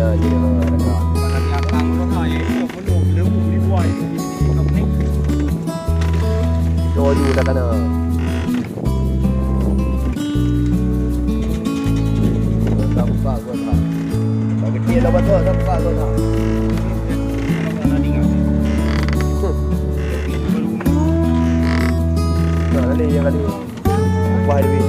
ya JENAHA Terjaring. Lagi akang orang air menung lembut di luar itu ni. Doju dah kena. Tak buka gua tak. Tak kecil dah betul tak buka gua tak. Nah, ni yang kali. Wah, duit.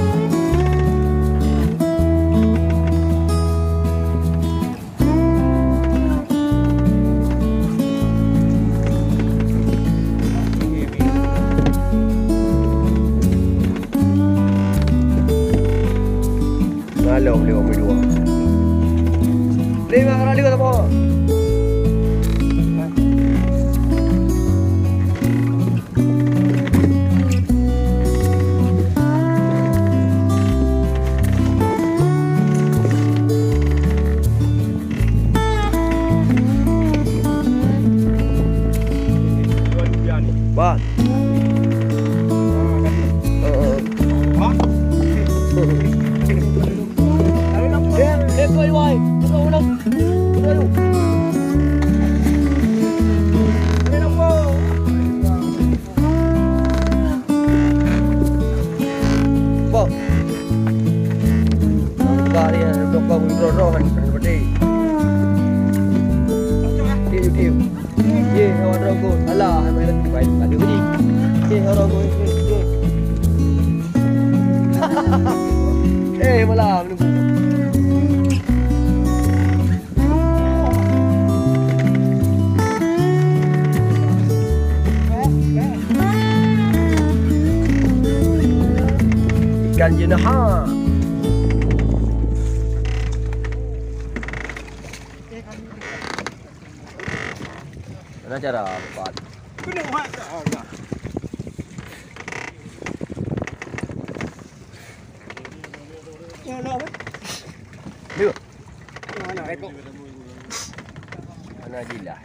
Malam beli orang berdua. Lima kali kata apa? Bang. Koi wai, kita ulang. Ayo. Ini nampo. Po. Kali ya, dokter rohan berarti. Tiu. Ye, orang go. Alah, mai lagi baik. Tadi beri. Ye, orang go. Malam ni. Ikan jenaha. Mana cara buat? Kena buat. Ya lah. Dia. Mana ekor? Mana jilah.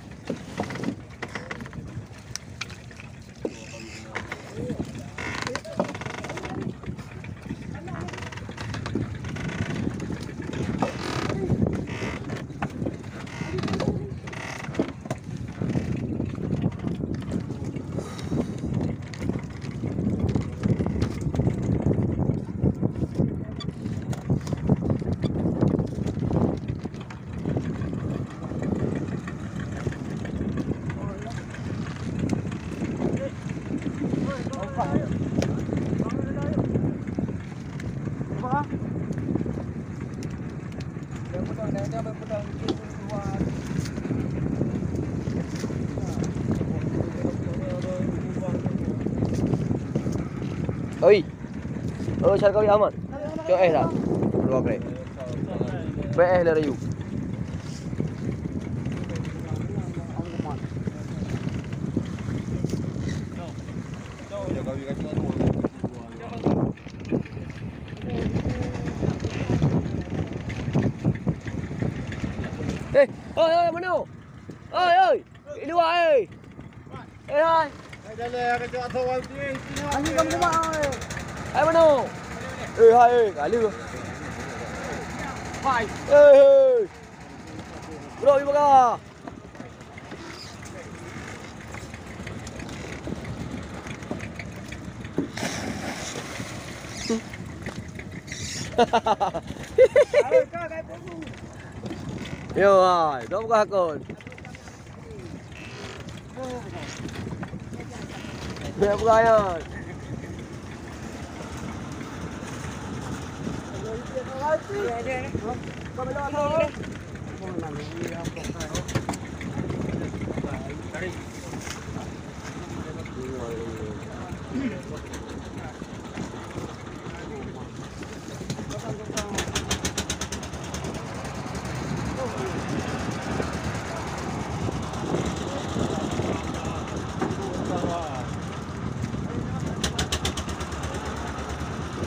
Oi. Oh, cara kau aman. Kau dah. Dua kali. Lah rayu. Oi, mana? Oi. Ini wah, hai. Dah kerja atau walti. Ani kamu mak. Hai mana? Hai, kali ke? Hai. Bro, ibu kah? Yo, hai, kau buka akun. Dia buka ya.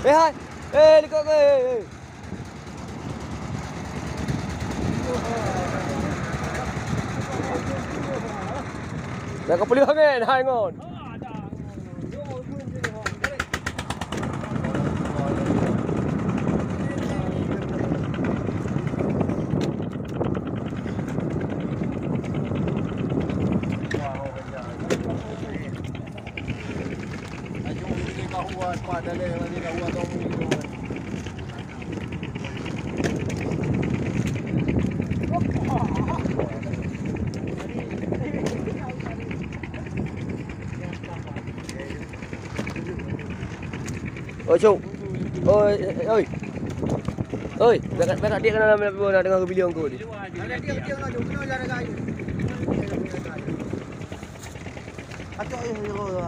Hai. Likut ke. Dah kau pilih angin, hai ngon. Oi, Cuk. Oi, oi. Oi, berak dia kena nak dengar video kau ni. Dia nak jom kena jalan kayu. Acok je hero tu.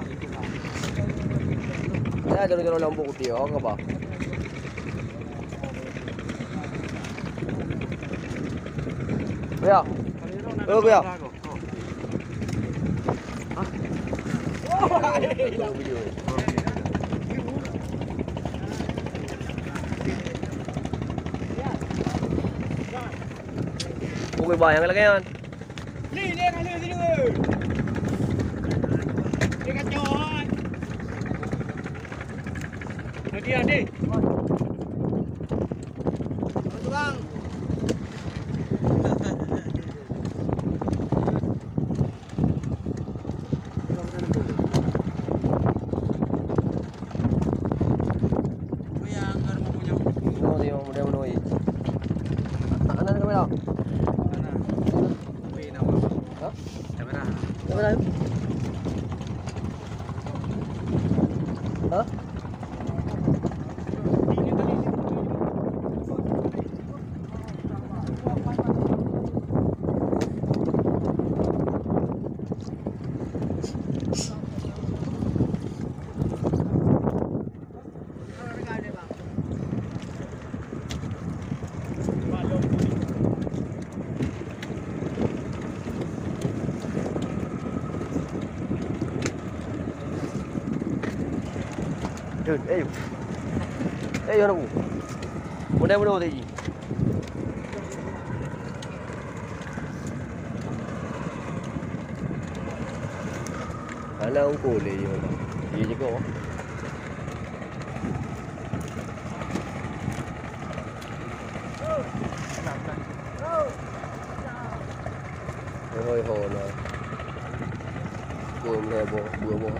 Saya ada lampu putih, apa apa? Ya. Oh, ya. Ui bayang lagi kan. Ni sini oi. Dia kacauan. Dia ni. Bang. Hah? Ayo nak. Mudah-mudahan tadi. Alah ukur le je. Dia juga. Hoi ho lah. Buông ra bộ, buông bộ.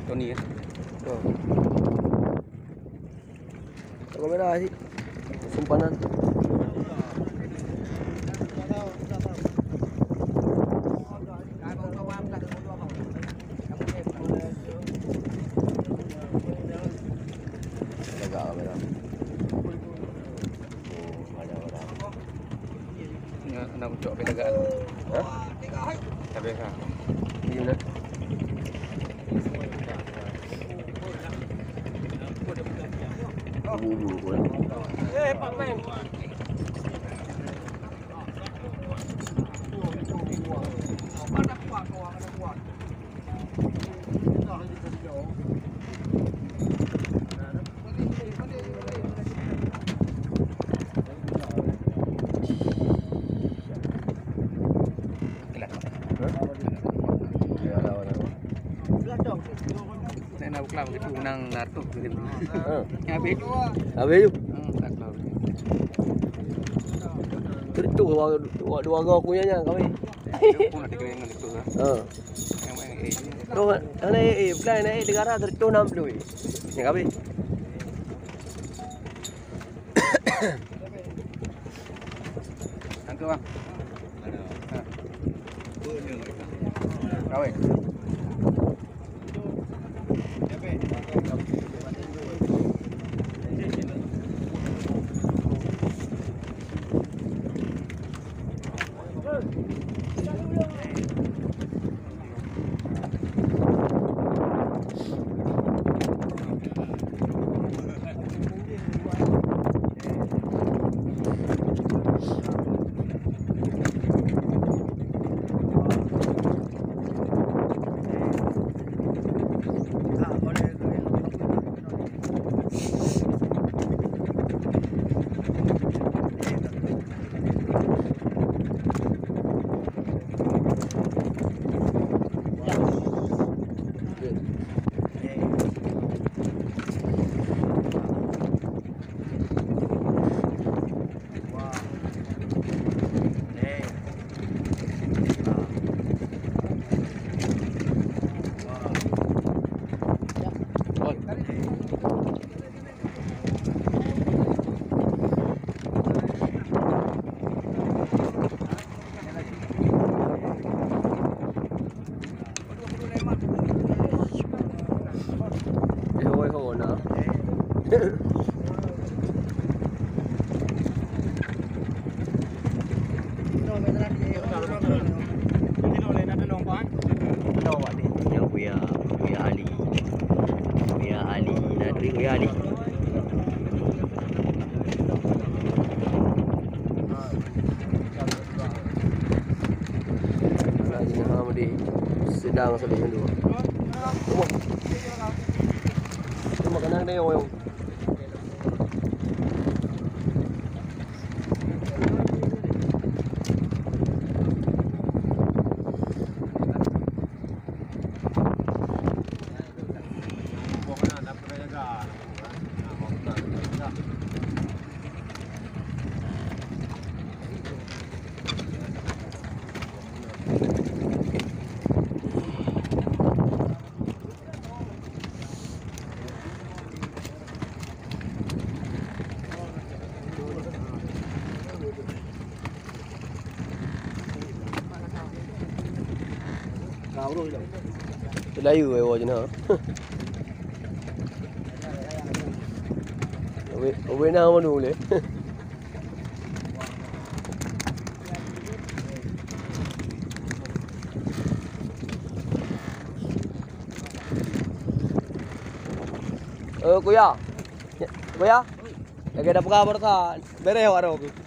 Tahun ni kan? Oh. Kalau merah sih. Simpanan. Agak merah. Oh, ada. Nak ucap apa agak tu? Hah? Tak biasa. Di mana? Bulu pun. Pak Men. Saya nak buka begitu menang natuk gitu. Habis. Habis tu. Tak tahu. Itu dua orang aku nya kami. Pun ada kena dengan itu lah. Yang main Tu ana plan naik negara tertu 60. Ni kami. Angkat bang. Kawin. Hona. Yang Buya Ali. Buya Ali. Nanti Buya Ali. Sedang sampai macam tu. Cuma kena ada yang Layu awak je nak. Awak nak mana boleh? Kuya. Kuya. Lagi ada perkara berkat. Beres awak dah.